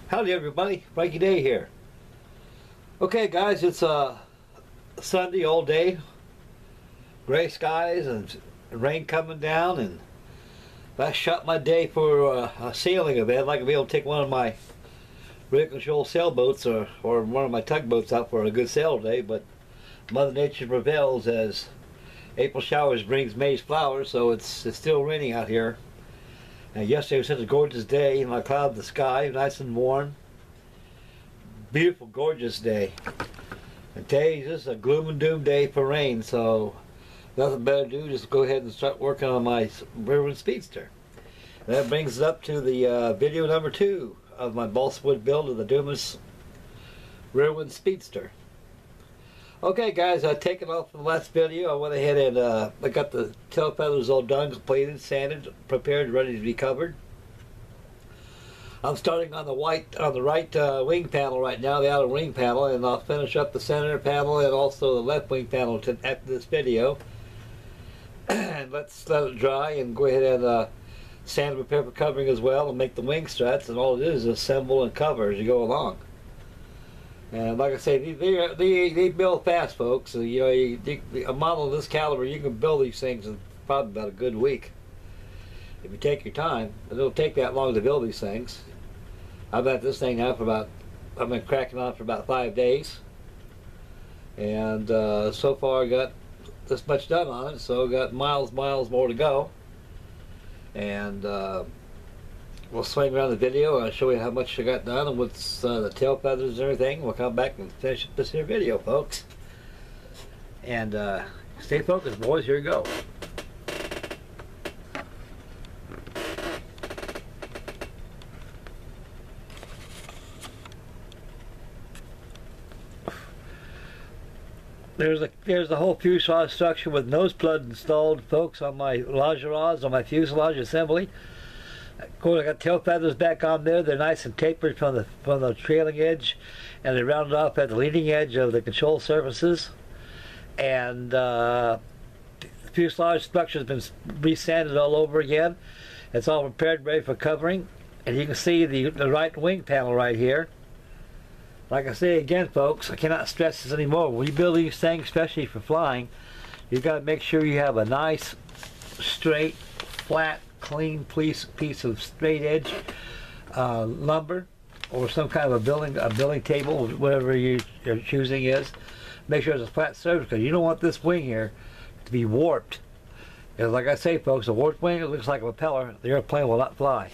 Howdy everybody, Frankie Day here. Okay guys, it's Sunday all day. Gray skies and rain coming down, and I shot my day for a sailing event. I'd like to be able to take one of my radio control sailboats or one of my tugboats out for a good sail day, but Mother Nature prevails as April showers brings May's flowers, so it's still raining out here. And yesterday was such a gorgeous day, and I clouded the sky, nice and warm. Beautiful, gorgeous day. And today is just a gloom and doom day for rain, so nothing better to do, just go ahead and start working on my Rearwin Speedster. And that brings us up to the video number 2 of my balsa wood build of the Dumas Rearwin Speedster. Okay guys, taking off from the last video, I went ahead and I got the tail feathers all done, completed, sanded, prepared, ready to be covered. I'm starting on the right wing panel right now, the outer wing panel, and I'll finish up the center panel and also the left wing panel after this video. And let's let it dry and go ahead and sand and prepare for covering as well, and make the wing struts, and all it is assemble and cover as you go along. And like I say, they build fast, folks. So, you know, a model of this caliber, you can build these things in probably about a good week if you take your time. It don't take that long to build these things. I've had this thing now for I've been cracking on for about 5 days, and so far I got this much done on it. So I got miles more to go, and we'll swing around the video and I'll show you how much I got done and what's the tail feathers and everything. We'll come back and finish up this here video, folks. And stay focused, boys. Here we go. There's the whole fuselage structure with nose plugs installed, folks, on my longerons, on my fuselage assembly. Of course, I got tail feathers back on there. They're nice and tapered from the trailing edge, and they rounded off at the leading edge of the control surfaces. And the fuselage structure has been resanded all over again. It's all prepared, ready for covering. And you can see the right wing panel right here. Like I say again, folks, I cannot stress this anymore. When you build these things, especially for flying, you've got to make sure you have a nice, straight, flat, clean piece of straight edge lumber, or some kind of a building table, whatever your choosing is. Make sure it's a flat surface, because you don't want this wing here to be warped. Because like I say, folks, a warped wing, it looks like a propeller. The airplane will not fly.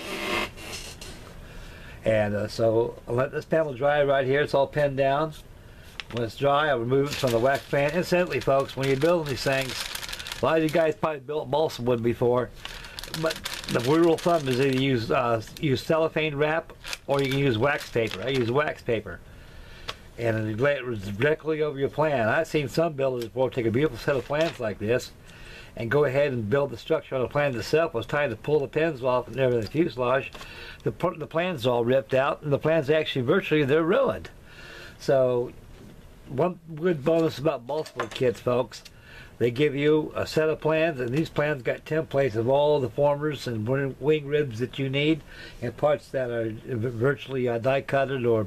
And so I'll let this panel dry right here. It's all pinned down. When it's dry, I'll remove it from the wax pan. Incidentally, folks, when you're building these things, a lot of you guys probably built balsa wood before, but the rule of thumb is either use cellophane wrap, or you can use wax paper. I use wax paper, and you lay it directly over your plan. I've seen some builders before take a beautiful set of plans like this and go ahead and build the structure on the plan itself. I was trying to pull the pins off and everything, the fuselage. The plan's all ripped out, and the plan's actually they're ruined. So one good bonus about balsa wood kits, folks, they give you a set of plans, and these plans got templates of all the formers and wing ribs that you need, and parts that are virtually die cutted or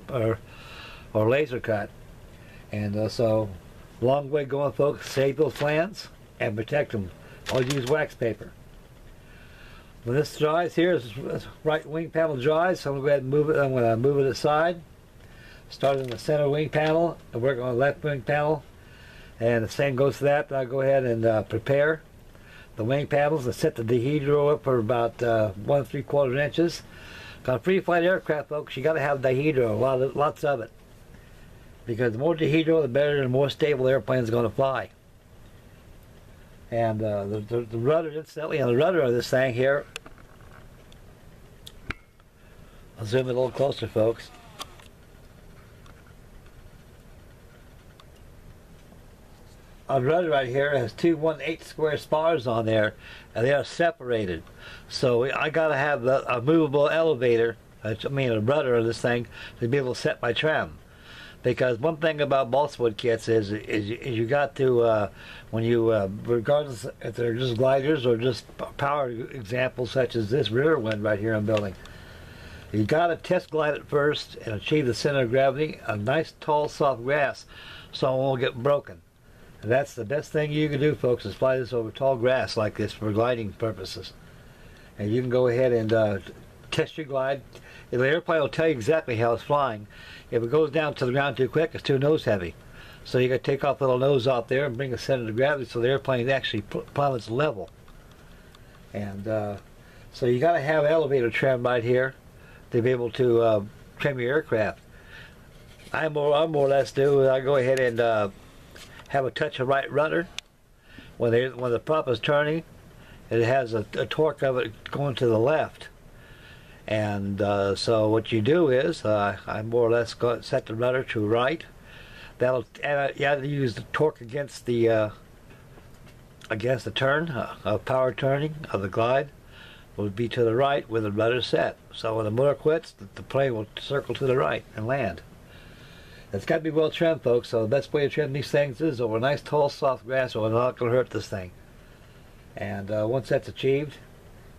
laser cut. And so long way going, folks. Save those plans and protect them. Always use wax paper. When this dries here, this right wing panel dries, so I'm going to go ahead and move it. I'm going to move it aside. Start in the center wing panel and work on the left wing panel. And the same goes to that. I'll go ahead and prepare the wing panels and set the dihedral up for about 1 3/4 inches. On free flight aircraft, folks, you got to have dihedral, lots of it, because the more dihedral, the better, and the more stable the airplane is going to fly. And the rudder, incidentally, on the rudder of this thing here, I'll zoom in a little closer, folks. On the rudder right here, it has two 1/8 square spars on there, and they are separated. So I got to have a movable elevator, a rudder of this thing, to be able to set my trim. Because one thing about balsa wood kits is you got to, when you, regardless if they're just gliders or just power examples such as this Rearwin right here I'm building, You got to test glide it first and achieve the center of gravity, a nice tall soft grass so it won't get broken. And that's the best thing you can do, folks, is fly this over tall grass like this for gliding purposes. And you can go ahead and test your glide. The airplane will tell you exactly how it's flying. If it goes down to the ground too quick, it's too nose heavy. So you got to take off the little nose off there and bring the center of gravity so the airplane actually plummets level. And so you got to have elevator trim right here to be able to trim your aircraft. I more or less do. I go ahead and have a touch of right rudder when the prop is turning. It has a torque of it going to the left. And so what you do is I more or less set the rudder to right. You have to use the torque against the turn of power turning of the glide will be to the right with the rudder set. So when the motor quits, the plane will circle to the right and land. It's got to be well trimmed, folks. So the best way to trim these things is over nice tall soft grass, or it's not going to hurt this thing. And once that's achieved,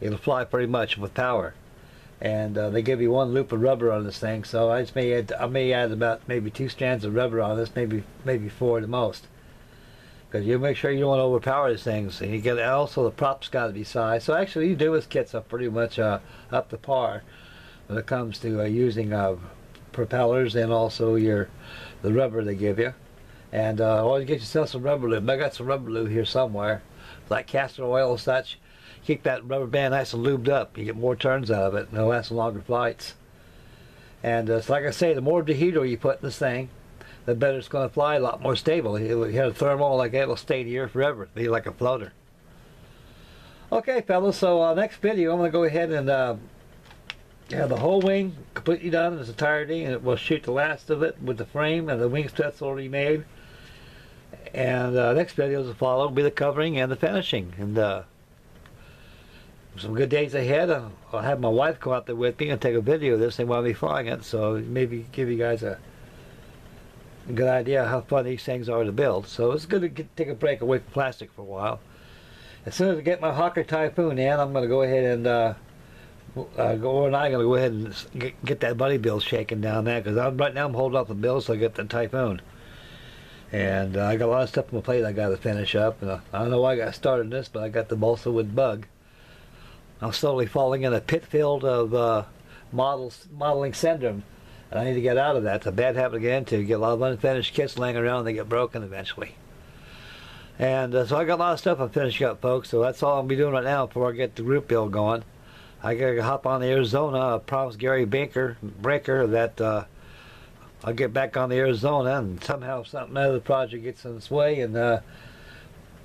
it'll fly pretty much with power. And they give you one loop of rubber on this thing, so I may add about maybe 2 strands of rubber on this, maybe 4 at the most, because you make sure you don't overpower these things. And you get also the props got to be sized. So actually, these Dumas kits are pretty much up to par when it comes to using propellers and also the rubber they give you. And always get yourself some rubber lube. I got some rubber lube here somewhere, like castor oil and such. Keep that rubber band nice and lubed up. You get more turns out of it, and it'll last longer flights. And so like I say, the more deheater you put in this thing, the better it's going to fly, a lot more stable. You have a thermal like that, it'll stay here forever. It'll be like a floater. Okay, fellas, so next video, I'm going to go ahead and have the whole wing completely done in its entirety, and we'll shoot the last of it with the frame and the wing struts already made. And next videos will follow will be the covering and the finishing. And some good days ahead. I'll have my wife come out there with me and take a video of this thing while we're flying it, so maybe give you guys a good idea how fun these things are to build. So it's good to take a break away from plastic for a while. As soon as I get my Hawker Typhoon in, I'm going to go ahead and I'm going to go ahead and get that buddy build shaking down there, because right now I'm holding off the build so I get the Typhoon. And I got a lot of stuff on my plate I got to finish up. And I don't know why I got started in this, but I got the Balsa wood bug. I'm slowly falling in a pit filled of modeling syndrome, and I need to get out of that. It's a bad habit to get into. You get a lot of unfinished kits laying around, and they get broken eventually. And so I got a lot of stuff I'm finishing up, folks, so that's all I'll be doing right now before I get the group build going. I gotta hop on the Arizona. I promised Gary Breaker that I'll get back on the Arizona, and somehow something out of the project gets in its way, and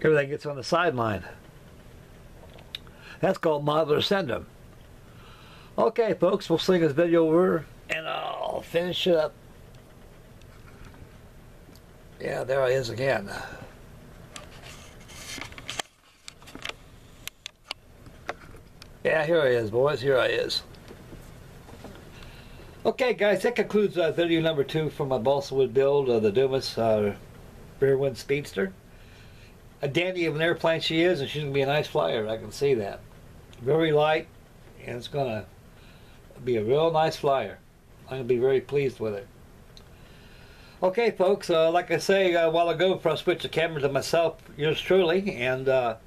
everything gets on the sideline. That's called modeler syndrome. Okay, folks, we'll sling this video over, and I'll finish it up. Yeah, there he is again. Yeah, here he is, boys. Here he is. Okay, guys, that concludes video number 2 for my balsa wood build of the Dumas Rearwin Speedster. A dandy of an airplane she is, and she's going to be a nice flyer. I can see that. Very light, and it's going to be a real nice flyer. I'm going to be very pleased with it. Okay, folks, like I say a while ago, before I switch the camera to myself, yours truly, and I'm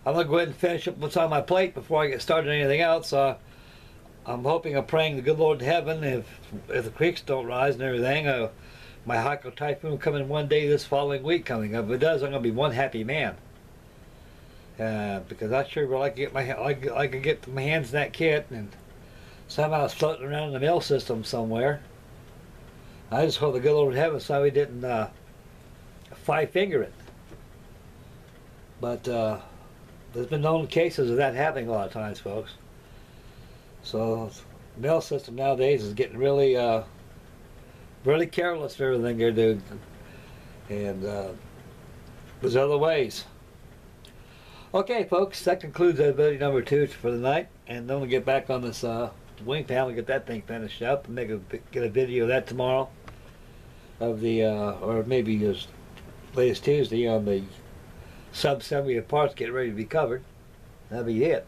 going to go ahead and finish up what's on my plate before I get started on anything else. I'm hoping, I'm praying the good Lord in heaven, if the creeks don't rise and everything, my Hawker Typhoon will come in one day this following week coming up. If it does, I'm going to be one happy man. Because I sure would like to get I could get my hands in that kit, and somehow it's floating around in the mail system somewhere. I just hope the good Lord in heaven somebody didn't 5-finger it. But there's been known cases of that happening a lot of times, folks. So the mail system nowadays is getting really really careless for everything they're doing, and there's other ways. Okay, folks, that concludes video number 2 for the night, and then we'll get back on this wing panel and get that thing finished up, and get a video of that tomorrow, of the or maybe as late as Tuesday, on the sub-assembly of parts getting ready to be covered. That'll be it.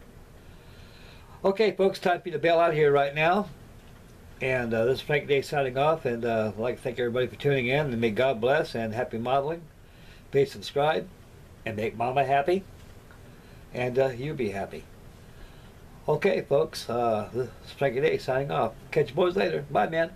Okay, folks, time for you to bail out here right now. And this is Frankie Day signing off, and I'd like to thank everybody for tuning in, and may God bless, and happy modeling. Please subscribe, and make Mama happy, and you be happy. Okay, folks, this is Frankie Day signing off. Catch you boys later. Bye, man.